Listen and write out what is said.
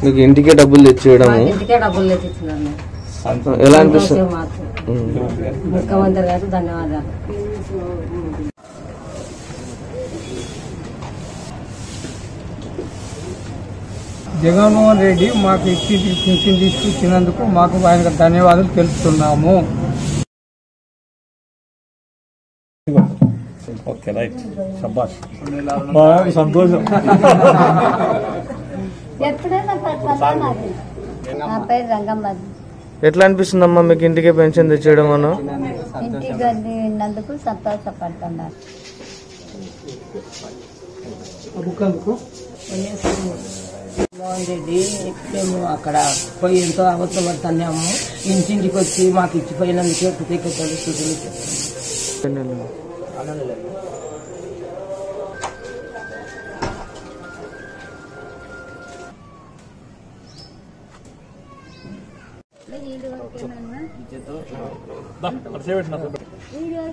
మీకు ఇంటికే డబ్బులు తెచ్చివ్వడము ఎలా అనిపిస్తుంది? ముఖ్యమంత్రి గారు ధన్యవాదాలు. జగన్మోహన్ రెడ్డి మాకు పింఛన్ తీసుకొచ్చినందుకు మాకు ఆయనకు ధన్యవాదాలు తెలుపుతున్నాము. ఓకే రైట్ శభాష్ సంతోషం. ఎట్లా అనిపిస్తుందమ్మా మీకు ఇంటికే పెన్షన్ తెచ్చేయడం అన్న? ఇంటికి వెళ్ళినందుకు సంతోషపడుతున్నారు. జగన్మోహన్ రెడ్డి మేము అక్కడ పోయి ఎంతో అవసరపడుతున్నాము. ఇంటింటికి వచ్చి మాకు ఇచ్చిపోయినందుకే కృతజ్ఞతలు సూచనలు చెప్తున్నాము. వీడియో